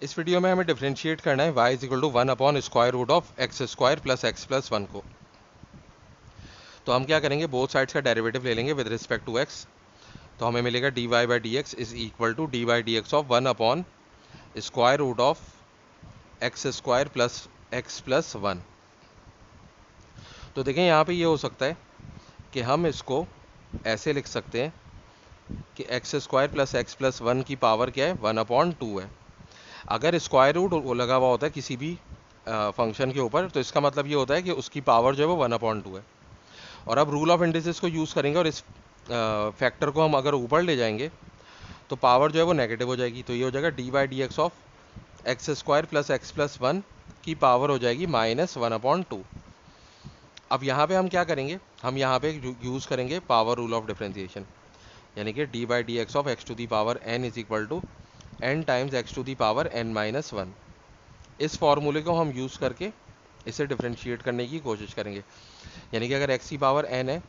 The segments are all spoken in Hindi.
इस वीडियो में हमें डिफरेंशिएट करना है y is equal to 1 upon square root of x square plus x plus 1 को। तो हम क्या करेंगे, बोथ साइड्स का डेरिवेटिव ले लेंगे विद रिस्पेक्ट टू x। तो हमें मिलेगा dy by d x is equal to d by d x of 1 upon square root of x square plus x plus 1। तो देखें यहाँ पे ये हो सकता है कि हम इसको ऐसे लिख सकते हैं कि x square plus x plus 1 की पावर क्या है, 1 अपॉन 2 है। अगर स्क्वायर रूट लगा हुआ होता है किसी भी फंक्शन के ऊपर, तो इसका मतलब ये होता है कि उसकी पावर जो है वो 1 अपॉन 2 है। और अब रूल ऑफ इंडिसेस को यूज़ करेंगे और इस फैक्टर को हम अगर ऊपर ले जाएंगे तो पावर जो है वो नेगेटिव हो जाएगी। तो ये हो जाएगा d by d x of x square plus x plus 1 की पावर हो जाएगी माइनस 1 अपॉन 2। अब यहाँ पे हम क्या करेंगे, हम यहाँ पे यूज़ करेंगे पावर रूल ऑफ डिफरेंशिएशन, यानी कि d by d x of x to the power n is equal to n times x to the power n minus 1। इस फॉर्मूले को हम यूज़ करके इसे डिफरेंशिएट करने की कोशिश करेंगे। यानी कि अगर एक्स की पावर एन है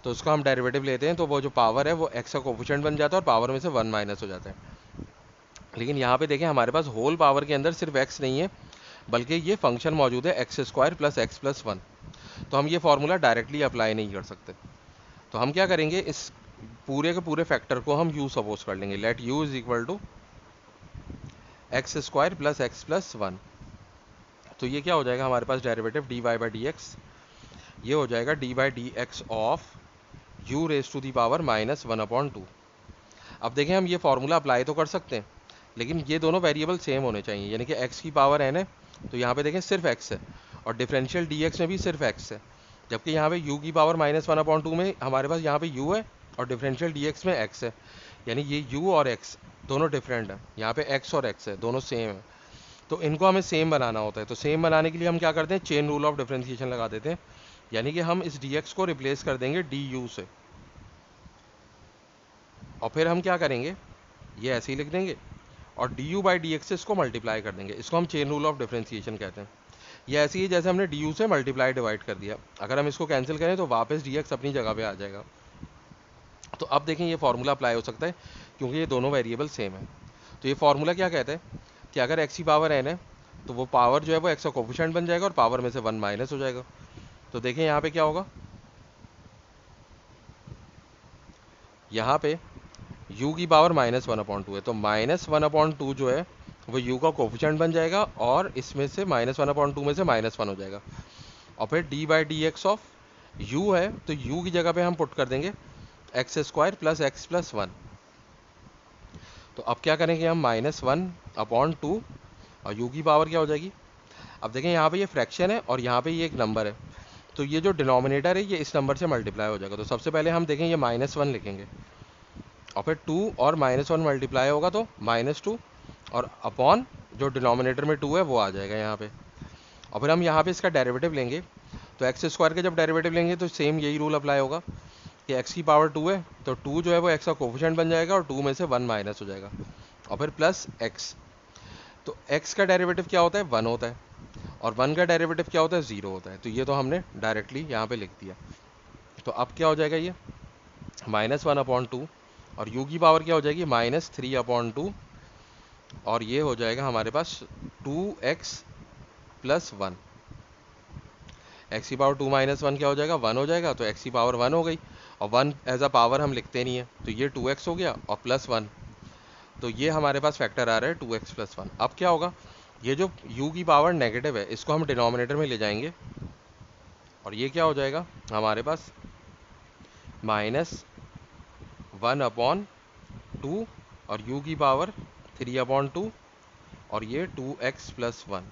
तो उसका हम डेरिवेटिव लेते हैं तो वो जो पावर है वो एक्स का कोफिशिएंट बन जाता है और पावर में से 1 माइनस हो जाता है। लेकिन यहाँ पे देखें हमारे पास होल पावर के अंदर सिर्फ एक्स नहीं है, बल्कि ये फंक्शन मौजूद है x square plus x plus 1। तो हम ये फार्मूला डायरेक्टली अप्लाई नहीं कर सकते। तो हम क्या करेंगे, इस पूरे के पूरे फैक्टर को हम यू सपोज कर लेंगे। Let u is equal to x square plus x plus 1। तो ये क्या हो जाएगा, हमारे पास derivative d y by d x, ये हो जाएगा d by d x of u raise to the power minus 1 upon 2। अब देखें हम ये फार्मूला अप्लाई तो कर सकते हैं, लेकिन ये दोनों वेरिएबल सेम होने चाहिए। यानी कि x की पावर n है तो यहाँ पे देखें सिर्फ x है, और डिफरेंशियल dx में भी सिर्फ x है। जबकि यहाँ पे u की पावर माइनस 1 अपॉन 2 में हमारे पास यहाँ पे u है और डिफरेंशियल dx में x है। यानी ये u और x दोनों डिफरेंट है, यहाँ पे x और x है, दोनों सेम है। तो इनको हमें सेम बनाना होता है। तो सेम बनाने के लिए हम क्या करते हैं, चेन रूल ऑफ डिफरेंशिएशन लगा देते हैं। यानी कि हम इस dx को रिप्लेस कर देंगे du से, और फिर हम क्या करेंगे, ये ऐसे ही लिख देंगे और D you by d x से इसको मल्टीप्लाई कर देंगे। इसको हम चेन रूल ऑफ डिफरेंशिएशन कहते हैं। ये ऐसे ही जैसे हमने डी यू से मल्टीप्लाई डिवाइड कर दिया, अगर हम इसको कैंसिल करें तो वापस डी एक्स अपनी जगह पे आ जाएगा। तो अब देखें ये फार्मूला अप्लाई हो सकता है क्योंकि ये दोनों वेरिएबल सेम है। तो ये फार्मूला क्या कहता है कि अगर एक्स की पावर एन है तो वो पावर जो है वो एक्स का कोफिशिएंट बन जाएगा और पावर में से 1 माइनस हो जाएगा। तो देखें यहाँ पे क्या होगा, यहाँ पे u की पावर माइनस 1 अपॉइंट 2 है, तो माइनस 1 अपॉइंट 2 जो है वो u का कोफिशिएंट बन जाएगा और इसमें से माइनस 1 अपॉइंट 2 में से माइनस 1 हो जाएगा। और फिर D by d x of u है तो u की जगह पे हम पुट कर देंगे x square plus x plus 1। तो अब क्या करेंगे हम, माइनस 1 अपॉइंट 2 और u की पावर क्या हो जाएगी। अब देखें यहाँ पे ये फ्रैक्शन है और यहाँ पे ये एक नंबर है, तो ये जो डिनोमिनेटर है ये इस नंबर से मल्टीप्लाई हो जाएगा। तो सबसे पहले हम देखें ये माइनस 1 लिखेंगे और फिर 2 और माइनस 1 मल्टीप्लाई होगा तो माइनस 2, और अपॉन जो डिनोमिनेटर में 2 है वो आ जाएगा यहाँ पे। और फिर हम यहाँ पे इसका डेरिवेटिव लेंगे, तो एक्स स्क्वायर के जब डेरिवेटिव लेंगे तो सेम यही रूल अप्लाई होगा कि एक्स की पावर 2 है तो 2 जो है वो एक्स का कोफिशिएंट बन जाएगा और 2 में से 1 माइनस हो जाएगा, और फिर प्लस एक्स। तो एक्स का डेरिवेटिव क्या होता है, 1 होता है, और 1 का डेरिवेटिव क्या होता है, 0 होता है। तो ये तो हमने डायरेक्टली यहाँ पे लिख दिया। तो अब क्या हो जाएगा, ये माइनस 1 अपॉन 2 और u की पावर क्या हो जाएगी, माइनस 3 अपॉन 2, और ये हो जाएगा हमारे पास 2x प्लस 1। एक्स की पावर 2 माइनस 1 क्या हो जाएगा, 1 हो जाएगा। तो x की पावर 1 हो गई, और 1 एज अ पावर हम लिखते नहीं है, तो ये 2x हो गया और प्लस 1। तो ये हमारे पास फैक्टर आ रहा है 2x प्लस 1। अब क्या होगा, ये जो u की पावर नेगेटिव है इसको हम डिनोमिनेटर में ले जाएंगे, और ये क्या हो जाएगा हमारे पास माइनस 1 अपॉन 2 और u की पावर 3 अपॉन 2 और ये 2x प्लस 1।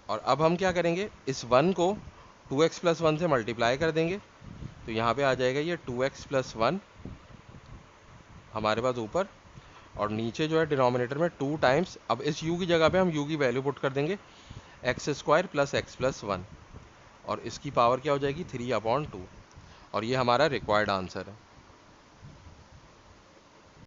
और अब हम क्या करेंगे, इस 1 को 2x प्लस 1 से मल्टीप्लाई कर देंगे, तो यहाँ पे आ जाएगा ये 2x प्लस 1 हमारे पास ऊपर, और नीचे जो है डिनोमिनेटर में 2 टाइम्स, अब इस u की जगह पे हम u की वैल्यू पुट कर देंगे x square plus x plus 1, और इसकी पावर क्या हो जाएगी 3 अपॉन 2, और ये हमारा रिक्वायर्ड आंसर है।